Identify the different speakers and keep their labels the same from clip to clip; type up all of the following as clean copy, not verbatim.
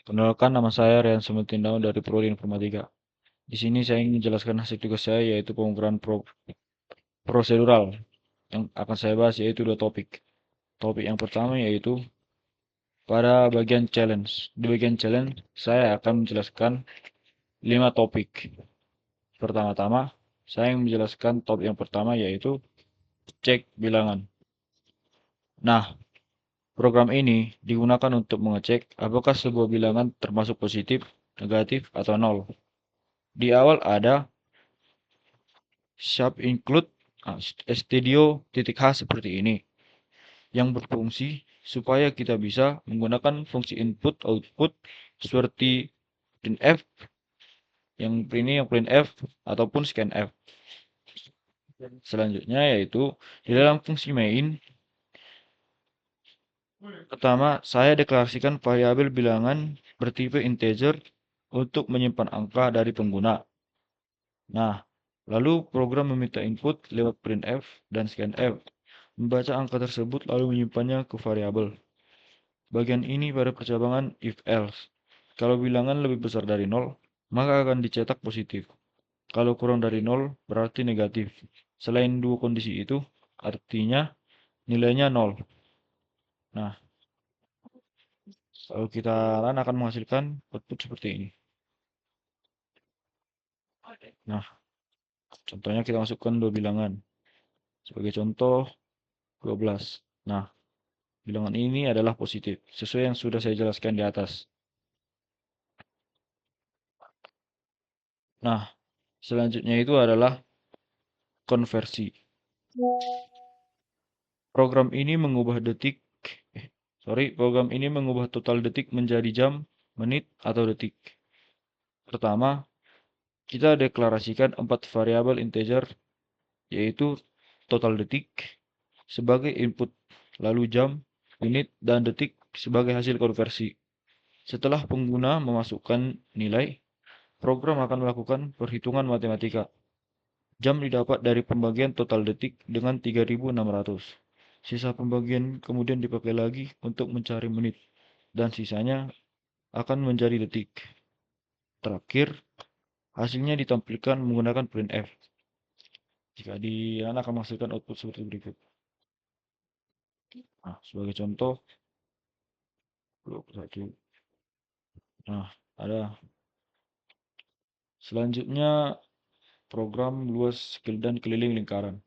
Speaker 1: Kenalkan, nama saya Rian Sumetindaun dari Prodi Informatika. Di sini saya ingin menjelaskan hasil tugas saya, yaitu pengukuran prosedural. Yang akan saya bahas yaitu dua topik. Topik yang pertama yaitu pada bagian challenge. Di bagian challenge, saya akan menjelaskan 5 topik. Pertama-tama, saya ingin menjelaskan topik yang pertama yaitu cek bilangan. Nah, program ini digunakan untuk mengecek apakah sebuah bilangan termasuk positif, negatif, atau nol. Di awal ada sharp include stdio.h seperti ini yang berfungsi supaya kita bisa menggunakan fungsi input output seperti printf yang printf ataupun scanf. Selanjutnya yaitu di dalam fungsi main, pertama saya deklarasikan variabel bilangan bertipe integer untuk menyimpan angka dari pengguna. Nah, lalu program meminta input lewat printf dan scanf, membaca angka tersebut lalu menyimpannya ke variabel. Bagian ini pada percabangan if-else. Kalau bilangan lebih besar dari 0, maka akan dicetak positif. Kalau kurang dari 0, berarti negatif. Selain dua kondisi itu, artinya nilainya 0. Nah, kalau kita run akan menghasilkan output seperti ini. Nah, contohnya kita masukkan dua bilangan. Sebagai contoh, 12. Nah, bilangan ini adalah positif, sesuai yang sudah saya jelaskan di atas. Nah, selanjutnya itu adalah konversi. Program ini mengubah program ini mengubah total detik menjadi jam, menit, atau detik. Pertama, kita deklarasikan 4 variabel integer, yaitu total detik sebagai input, lalu jam, menit, dan detik sebagai hasil konversi. Setelah pengguna memasukkan nilai, program akan melakukan perhitungan matematika. Jam didapat dari pembagian total detik dengan 3600. Sisa pembagian kemudian dipakai lagi untuk mencari menit, dan sisanya akan menjadi detik. Terakhir, hasilnya ditampilkan menggunakan printf. Jika akan menghasilkan output seperti berikut. Nah, sebagai contoh, 21. Nah, ada selanjutnya program luas dan keliling lingkaran.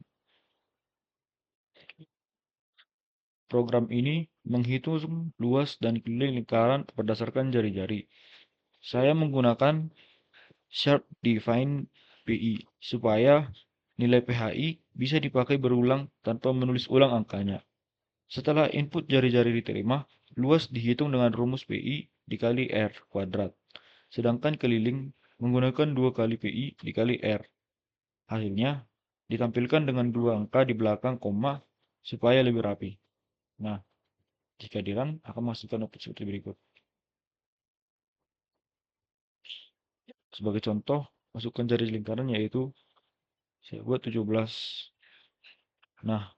Speaker 1: Program ini menghitung luas dan keliling lingkaran berdasarkan jari-jari. Saya menggunakan sharp define PI supaya nilai PHI bisa dipakai berulang tanpa menulis ulang angkanya. Setelah input jari-jari diterima, luas dihitung dengan rumus PI dikali R kuadrat. Sedangkan keliling menggunakan 2 kali PI dikali R. Hasilnya ditampilkan dengan 2 angka di belakang koma supaya lebih rapi. Nah, jika di-run akan menghasilkan output seperti berikut. Sebagai contoh, masukkan jari lingkaran yaitu saya buat 17. Nah,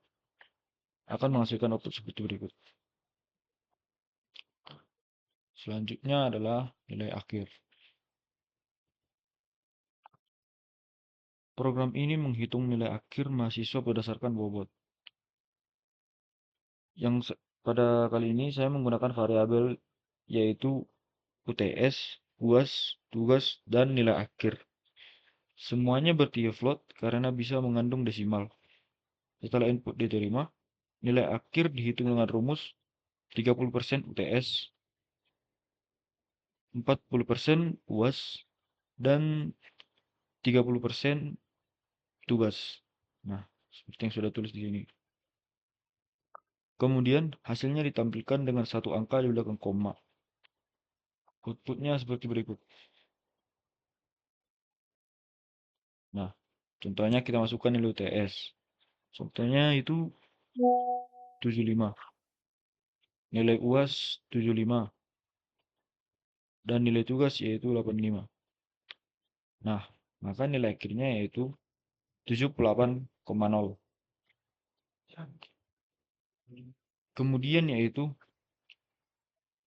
Speaker 1: akan menghasilkan output seperti berikut. Selanjutnya adalah nilai akhir. Program ini menghitung nilai akhir mahasiswa berdasarkan bobot. Pada kali ini saya menggunakan variabel yaitu UTS, UAS, tugas, dan nilai akhir. Semuanya bertipe float karena bisa mengandung desimal. Setelah input diterima, nilai akhir dihitung dengan rumus 30% UTS, 40% UAS, dan 30% tugas. Nah, seperti yang sudah tulis di sini. Kemudian hasilnya ditampilkan dengan satu angka di belakang koma. Outputnya seperti berikut. Nah, contohnya kita masukkan nilai UTS. Contohnya itu 75. Nilai UAS 75. Dan nilai tugas yaitu 85. Nah, maka nilai akhirnya yaitu 78,0. Kemudian yaitu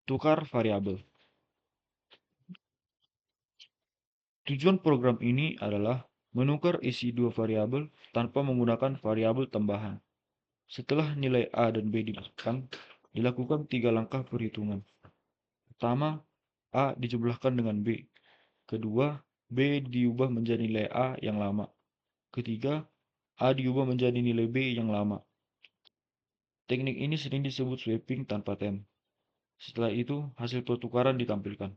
Speaker 1: tukar variabel. Tujuan program ini adalah menukar isi dua variabel tanpa menggunakan variabel tambahan. Setelah nilai A dan B dimasukkan, dilakukan 3 langkah perhitungan. Pertama, A dijumlahkan dengan B. Kedua, B diubah menjadi nilai A yang lama. Ketiga, A diubah menjadi nilai B yang lama. Teknik ini sering disebut swapping tanpa tem. Setelah itu, hasil pertukaran ditampilkan.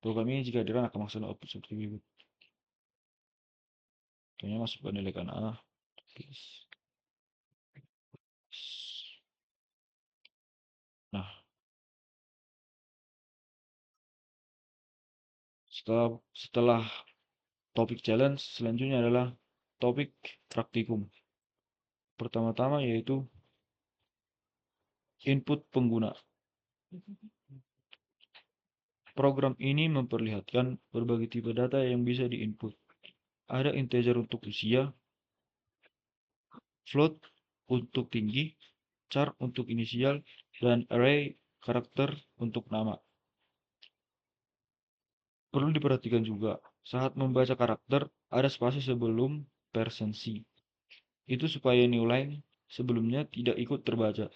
Speaker 1: Program ini jika dirun akan menghasilkan output seperti berikut. Contohnya masukkan nilai kan A. Nah, setelah topik challenge, selanjutnya adalah topik praktikum. Pertama-tama yaitu input pengguna. Program ini memperlihatkan berbagai tipe data yang bisa diinput. Ada integer untuk usia, float untuk tinggi, char untuk inisial, dan array karakter untuk nama. Perlu diperhatikan juga, saat membaca karakter, ada spasi sebelum persensi. Itu supaya new line sebelumnya tidak ikut terbaca.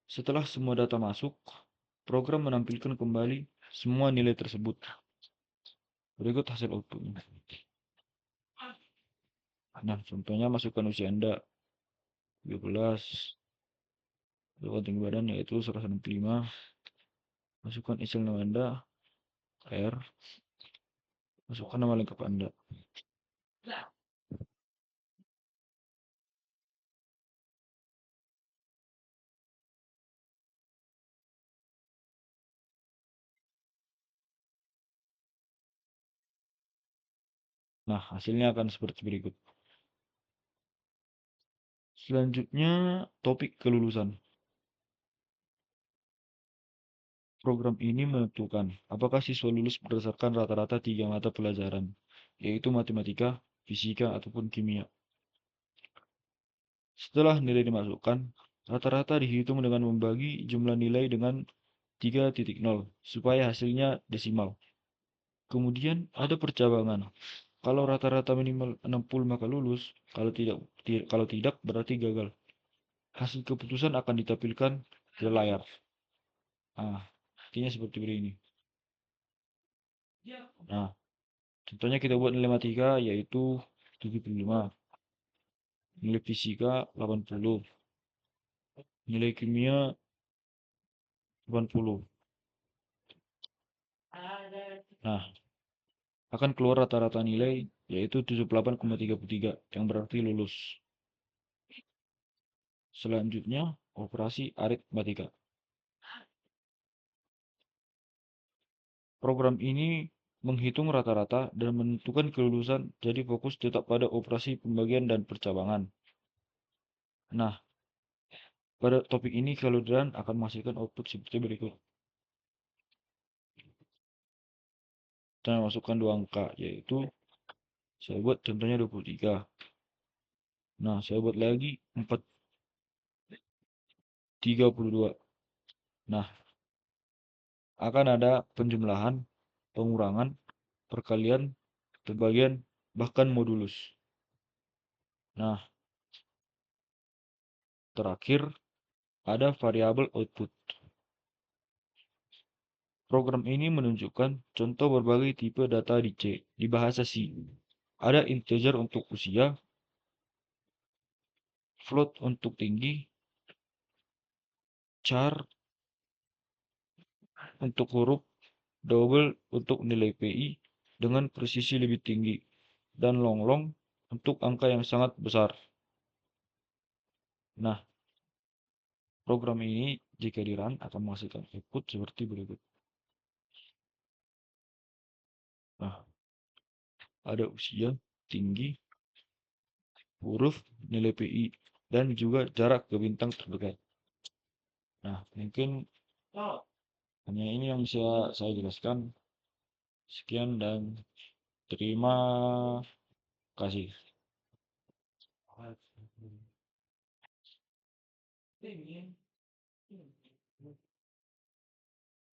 Speaker 1: Setelah semua data masuk, program menampilkan kembali semua nilai tersebut. Berikut hasil outputnya. Nah, contohnya masukkan usia Anda 13, masukkan tinggi badan yaitu 165, masukkan isi nama Anda, R, masukkan nama lengkap Anda. Nah, hasilnya akan seperti berikut. Selanjutnya, topik kelulusan. Program ini menentukan apakah siswa lulus berdasarkan rata-rata 3 mata pelajaran, yaitu matematika, fisika, ataupun kimia. Setelah nilai dimasukkan, rata-rata dihitung dengan membagi jumlah nilai dengan 3.0 supaya hasilnya desimal. Kemudian ada percabangan. Kalau rata-rata minimal 60 maka lulus, kalau tidak berarti gagal. Hasil keputusan akan ditampilkan di layar. Nah, artinya seperti ini. Nah, contohnya kita buat nilai matematika yaitu 75, nilai fisika 80, nilai kimia 80. Nah, akan keluar rata-rata nilai yaitu 78,33 yang berarti lulus. Selanjutnya, operasi aritmatika. Program ini menghitung rata-rata dan menentukan kelulusan, jadi fokus tetap pada operasi pembagian dan percabangan. Nah, pada topik ini kalau dan akan menghasilkan output seperti berikut. Kita masukkan 2 angka, yaitu saya buat contohnya 23. Nah, saya buat lagi 32. Nah, akan ada penjumlahan, pengurangan, perkalian, pembagian, bahkan modulus. Nah, terakhir ada variabel output. Program ini menunjukkan contoh berbagai tipe data di C, di bahasa C. Ada integer untuk usia, float untuk tinggi, char untuk huruf, double untuk nilai PI dengan presisi lebih tinggi, dan long untuk angka yang sangat besar. Nah, program ini jika di-run akan menghasilkan output seperti berikut. Nah, ada usia, tinggi, huruf, nilai PI, dan juga jarak ke bintang terdekat. Nah, mungkin hanya ini yang bisa saya jelaskan. Sekian dan terima kasih.